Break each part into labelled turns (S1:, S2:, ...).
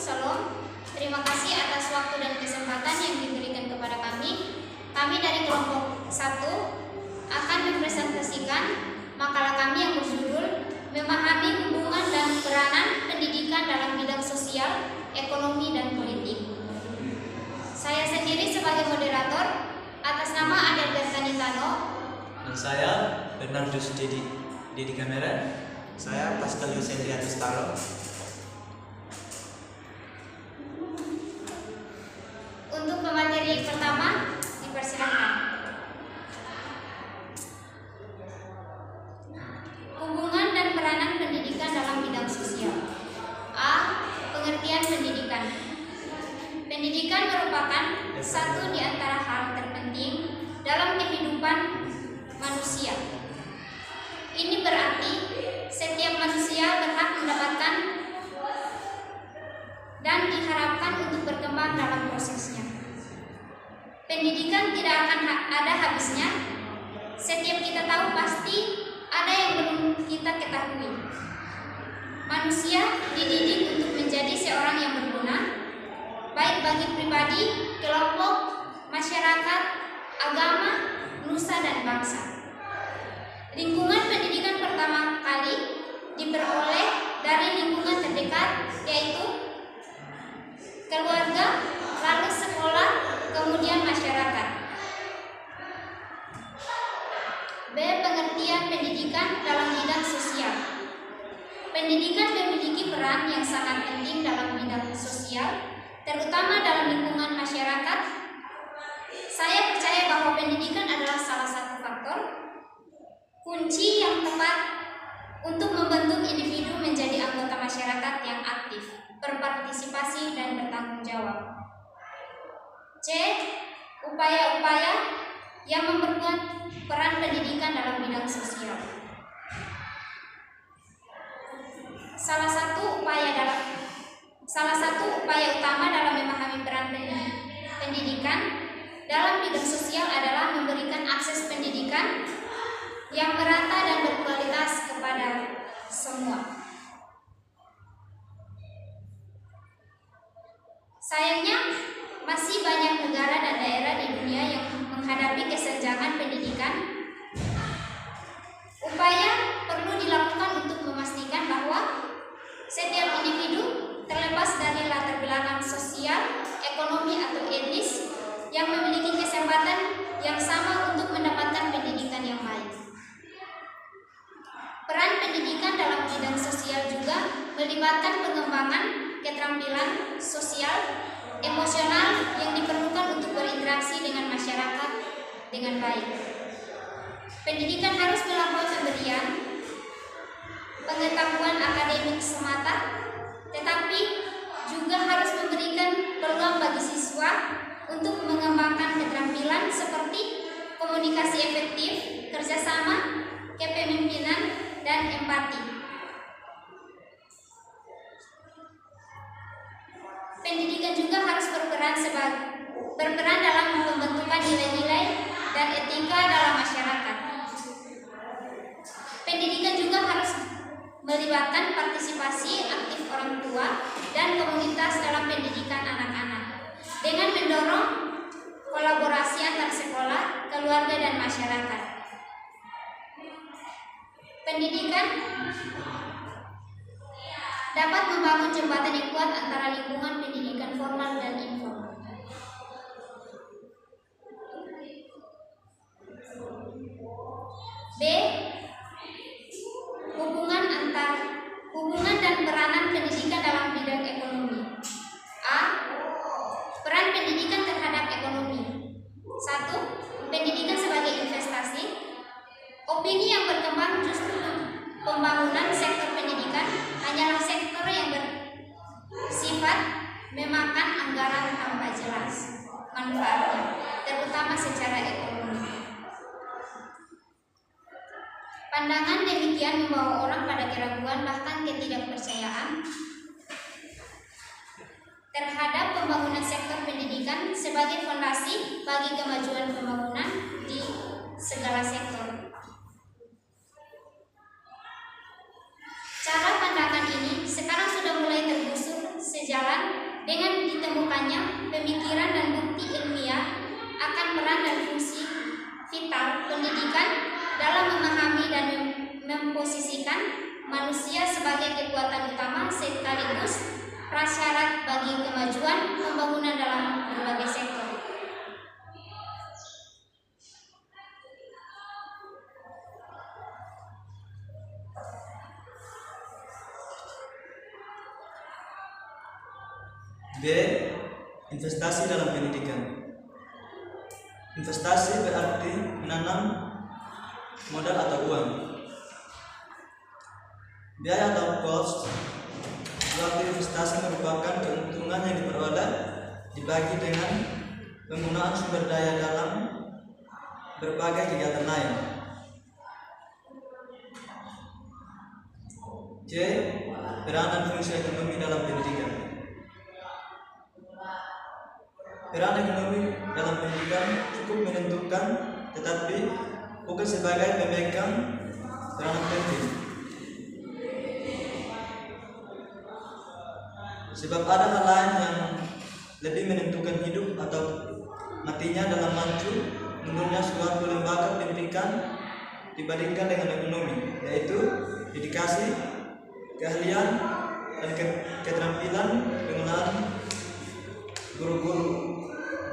S1: Shalom. Terima kasih atas waktu dan kesempatan yang diberikan kepada kami. Kami dari kelompok 1 akan mempresentasikan makalah kami yang berjudul Memahami Hubungan dan Peranan Pendidikan dalam Bidang Sosial, Ekonomi, dan Politik. Saya sendiri sebagai moderator atas nama Adelberta Nitano.
S2: Dan saya Bernardus Dedi Kamera.
S3: Saya Pascalius Endrianus Taro.
S1: Untuk pemateri pertama, dipersilakan. Hubungan dan peranan pendidikan dalam bidang sosial. A. Pengertian pendidikan. Pendidikan merupakan satu di antara hal terpenting dalam kehidupan manusia. Ini berarti setiap manusia berhak mendapatkan dan diharapkan untuk berkembang dalam prosesnya. Pendidikan tidak akan ada habisnya. Setiap kita tahu pasti ada yang belum kita ketahui. Manusia dididik untuk menjadi seorang yang berguna, baik bagi pribadi, kelompok, masyarakat, agama, nusa, dan bangsa. Lingkungan pendidikan pertama kali diperoleh dari lingkungan terdekat, yaitu keluarga, lalu sekolah, kemudian masyarakat. B. Pengertian pendidikan dalam bidang sosial. Pendidikan memiliki peran yang sangat penting dalam bidang sosial, terutama dalam lingkungan masyarakat. Saya percaya bahwa pendidikan adalah salah satu faktor kunci yang tepat untuk membentuk individu menjadi anggota masyarakat yang aktif, berpartisipasi, dan bertanggung jawab. C. Upaya-upaya yang memperkuat peran pendidikan dalam bidang sosial. Salah satu upaya utama dalam memahami peran pendidikan dalam bidang sosial adalah memberikan akses pendidikan yang merata dan berkualitas kepada semua. Sayangnya, masih banyak negara dan daerah di dunia yang menghadapi kesenjangan pendidikan. Upaya perlu dilakukan untuk memastikan bahwa setiap individu, terlepas dari latar belakang sosial, ekonomi, atau etnis, yang memiliki kesempatan yang sama untuk mendapatkan pendidikan yang baik. Peran pendidikan dalam bidang sosial juga melibatkan pengembangan keterampilan sosial, emosional yang diperlukan untuk berinteraksi dengan masyarakat dengan baik. Pendidikan harus melampaui pemberian pengetahuan akademik semata, tetapi juga harus memberikan peluang bagi siswa untuk mengembangkan keterampilan seperti komunikasi efektif, kerjasama, kepemimpinan, dan empati. Pendidikan juga harus berperan dalam pembentukan nilai-nilai dan etika dalam masyarakat. Pendidikan juga harus melibatkan partisipasi aktif orang tua dan komunitas dalam pendidikan anak-anak dengan mendorong kolaborasi antar sekolah, keluarga, dan masyarakat. Pendidikan dapat membangun jembatan yang kuat antara lingkungan pendidikan formal dan informal. B. Hubungan dan peranan pendidikan dalam bidang ekonomi. A. Peran pendidikan terhadap ekonomi. 1. Pendidikan sebagai investasi. Opini yang berkembang justru pembangunan sektor pendidikan hanyalah sektor yang bersifat memakan anggaran tanpa jelas manfaatnya, terutama secara ekonomi. Pandangan demikian membawa orang pada keraguan bahkan ketidakpercayaan terhadap pembangunan sektor pendidikan sebagai fondasi bagi kemajuan pembangunan di segala sektor. Cara pandangan ini sekarang sudah mulai tergusur sejalan menginformasikan manusia sebagai kekuatan utama sekaligus prasyarat bagi kemajuan pembangunan dalam berbagai sektor.
S2: B. Investasi dalam pendidikan. Investasi berarti menanam modal atau uang. Biaya atau cost suatu investasi merupakan keuntungan yang diperoleh dibagi dengan penggunaan sumber daya dalam berbagai kegiatan lain. C. Peran dan fungsi ekonomi dalam pendidikan. Peran ekonomi dalam pendidikan cukup menentukan, tetapi bukan sebagai pemegang peranan penting. Sebab ada hal lain yang lebih menentukan hidup atau matinya dalam maju mundurnya suatu lembaga pendidikan dibandingkan dengan ekonomi, yaitu dedikasi, keahlian, dan keterampilan pengelolaan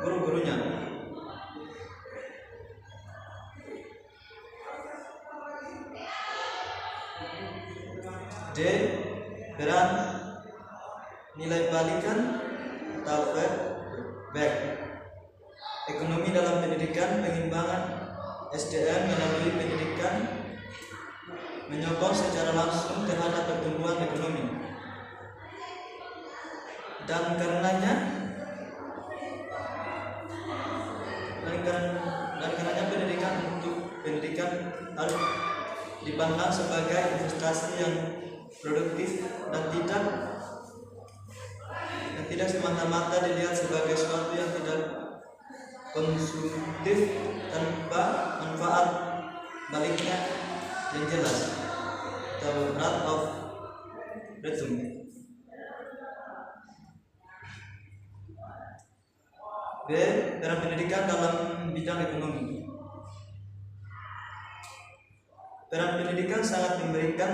S2: guru-gurunya. D. Peran nilai balikan atau feedback ekonomi dalam pendidikan. Pengembangan SDM melalui pendidikan menyokong secara langsung terhadap pertumbuhan ekonomi, dan karenanya pendidikan harus dipandang sebagai investasi yang produktif dan tidak semata-mata dilihat sebagai sesuatu yang tidak konsumtif tanpa manfaat baliknya yang jelas atau rate of return. B. Peran pendidikan dalam bidang ekonomi. Peran pendidikan sangat memberikan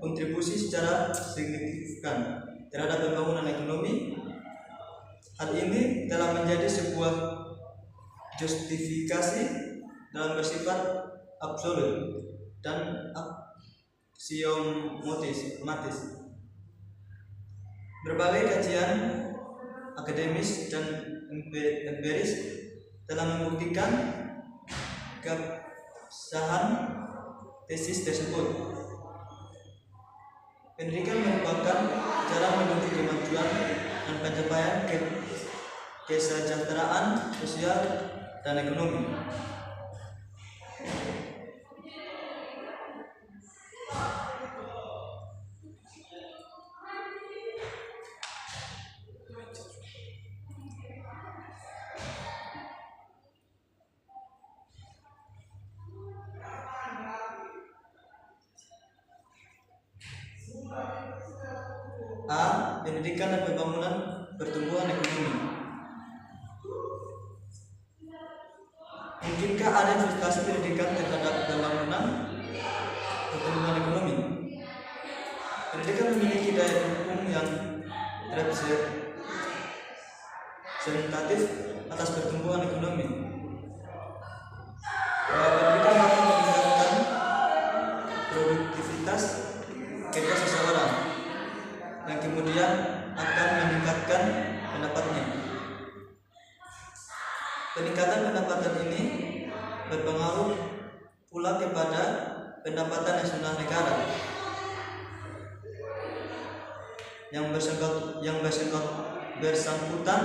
S2: kontribusi secara signifikan terhadap pembangunan ekonomi. Hal ini telah menjadi sebuah justifikasi dalam bersifat absolut dan aksiomatis. Berbagai kajian akademis dan empiris telah membuktikan keabsahan tesis tersebut. Pendidikan merupakan cara menuju kemajuan dan pencapaian kesejahteraan sosial dan ekonomi. A. Pendidikan dan pembangunan pertumbuhan ekonomi. Mungkinkah ada investasi pendidikan terhadap pembangunan pertumbuhan ekonomi? Pendidikan memiliki daya dukung yang representatif atas pertumbuhan ekonomi. Pendidikan dapat meningkatkan produktivitas kerja seseorang, yang kemudian akan meningkatkan pendapatnya. Peningkatan pendapatan ini berpengaruh pula kepada pendapatan nasional negara yang bersangkutan,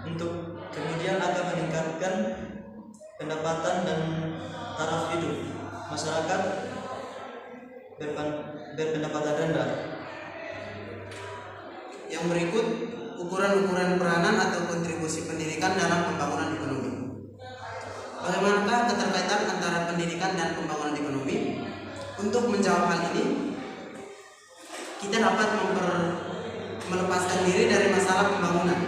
S2: untuk kemudian akan meningkatkan pendapatan dan taraf hidup masyarakat berpendapatan rendah.
S3: Yang berikut ukuran-ukuran peranan atau kontribusi pendidikan dalam pembangunan ekonomi. Bagaimanakah keterkaitan antara pendidikan dan pembangunan ekonomi? Untuk menjawab hal ini, kita dapat melepaskan diri dari masalah pembangunan.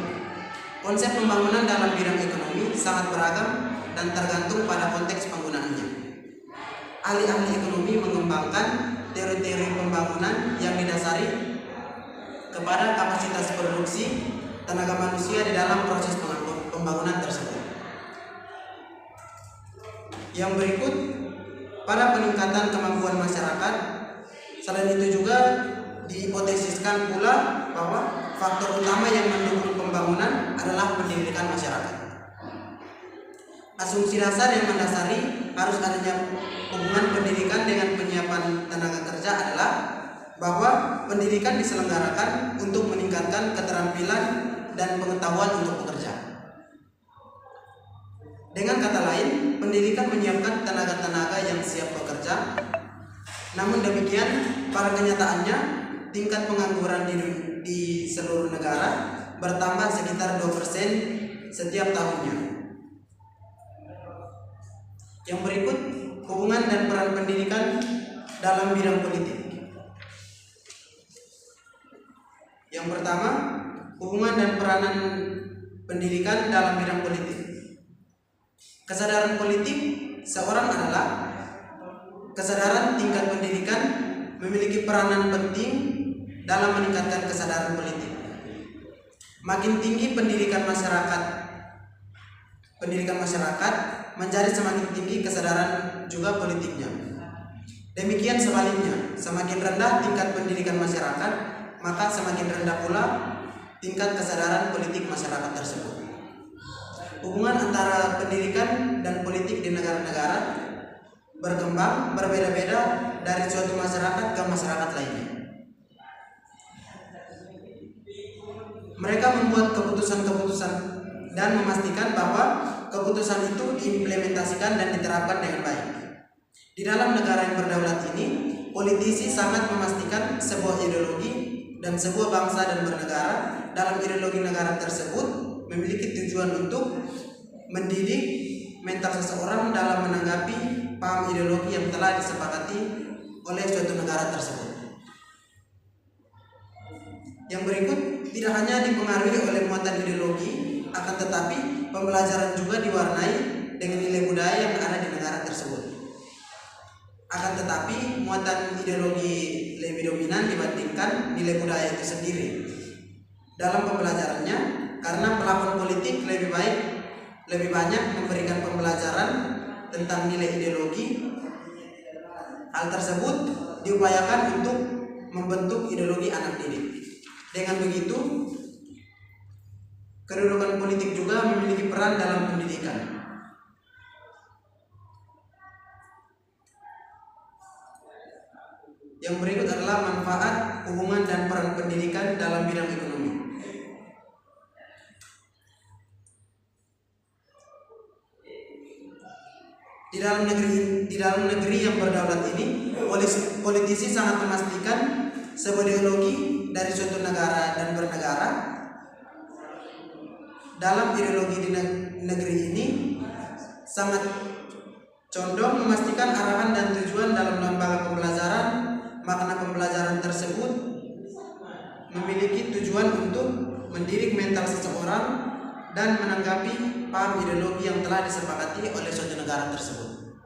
S3: Konsep pembangunan dalam bidang ekonomi sangat beragam dan tergantung pada konteks penggunaannya. Ahli-ahli ekonomi mengembangkan teori-teori pembangunan yang didasari kepada kapasitas produksi tenaga manusia di dalam proses pembangunan tersebut. Yang berikut, pada peningkatan kemampuan masyarakat, selain itu juga dihipotesiskan pula bahwa faktor utama yang mendukung pembangunan adalah pendidikan masyarakat. Asumsi dasar yang mendasari harus adanya hubungan pendidikan dengan penyiapan tenaga kerja adalah bahwa pendidikan diselenggarakan untuk meningkatkan keterampilan dan pengetahuan untuk bekerja. Dengan kata lain, pendidikan menyiapkan tenaga-tenaga yang siap bekerja. Namun demikian, pada kenyataannya tingkat pengangguran di seluruh negara bertambah sekitar 2% setiap tahunnya. Yang berikut, hubungan dan peran pendidikan dalam bidang politik. Yang pertama, hubungan dan peranan pendidikan dalam bidang politik. Kesadaran politik seorang adalah kesadaran tingkat pendidikan memiliki peranan penting dalam meningkatkan kesadaran politik. Makin tinggi pendidikan masyarakat menjadi semakin tinggi kesadaran juga politiknya. Demikian sebaliknya, semakin rendah tingkat pendidikan masyarakat, maka semakin rendah pula tingkat kesadaran politik masyarakat tersebut. Hubungan antara pendidikan dan politik di negara-negara berkembang berbeda-beda dari suatu masyarakat ke masyarakat lainnya. Mereka membuat keputusan-keputusan dan memastikan bahwa keputusan itu diimplementasikan dan diterapkan dengan baik. Di dalam negara yang berdaulat ini, politisi sangat memastikan sebuah ideologi dan sebuah bangsa dan bernegara dalam ideologi negara tersebut memiliki tujuan untuk mendidik mental seseorang dalam menanggapi paham ideologi yang telah disepakati oleh suatu negara tersebut. Yang berikut tidak hanya dipengaruhi oleh muatan ideologi, akan tetapi pembelajaran juga diwarnai dengan nilai budaya yang ada di negara tersebut. Akan tetapi muatan ideologi lebih dominan dibandingkan nilai budaya itu sendiri dalam pembelajarannya, karena pelakon politik lebih banyak memberikan pembelajaran tentang nilai ideologi. Hal tersebut diupayakan untuk membentuk ideologi anak didik. Dengan begitu, kedudukan politik juga memiliki peran dalam pendidikan. Yang berikut adalah manfaat, hubungan dan peran pendidikan dalam bidang ekonomi. Di dalam negeri yang berdaulat ini, politisi sangat memastikan sebuah ideologi dari suatu negara dan bernegara. Dalam ideologi di negeri ini sangat condong memastikan arahan dan tujuan dalam lembaga pembelajaran. Makna pembelajaran tersebut memiliki tujuan untuk mendidik mental seseorang dan menanggapi paham ideologi yang telah disepakati oleh suatu negara tersebut.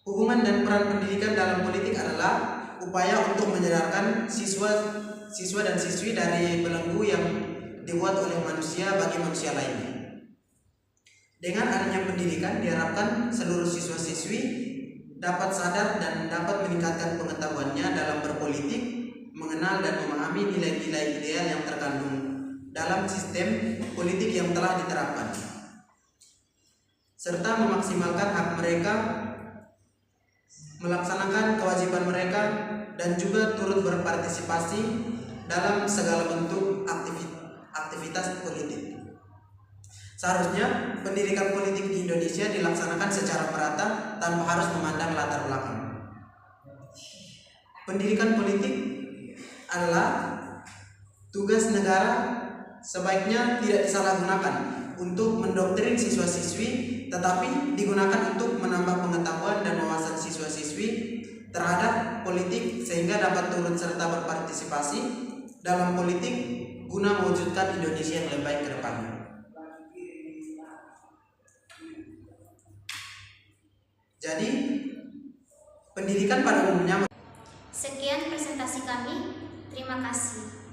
S3: Hubungan dan peran pendidikan dalam politik adalah upaya untuk menyadarkan siswa dan siswi dari belenggu yang dibuat oleh manusia bagi manusia lainnya. Dengan adanya pendidikan diharapkan seluruh siswa-siswi dapat sadar dan dapat meningkatkan pengetahuannya dalam berpolitik, mengenal dan memahami nilai-nilai ideal yang terkandung dalam sistem politik yang telah diterapkan, serta memaksimalkan hak mereka, melaksanakan kewajiban mereka, dan juga turut berpartisipasi dalam segala bentuk aktivitas politik. Seharusnya pendidikan politik di Indonesia dilaksanakan secara merata tanpa harus memandang latar belakang. Pendidikan politik adalah tugas negara, sebaiknya tidak disalahgunakan untuk mendoktrin siswa-siswi, tetapi digunakan untuk menambah pengetahuan dan wawasan siswa-siswi terhadap politik sehingga dapat turut serta berpartisipasi dalam politik guna mewujudkan Indonesia yang lebih baik ke depannya. Jadi Pendidikan pada umumnya.
S1: Sekian presentasi kami. Terima kasih.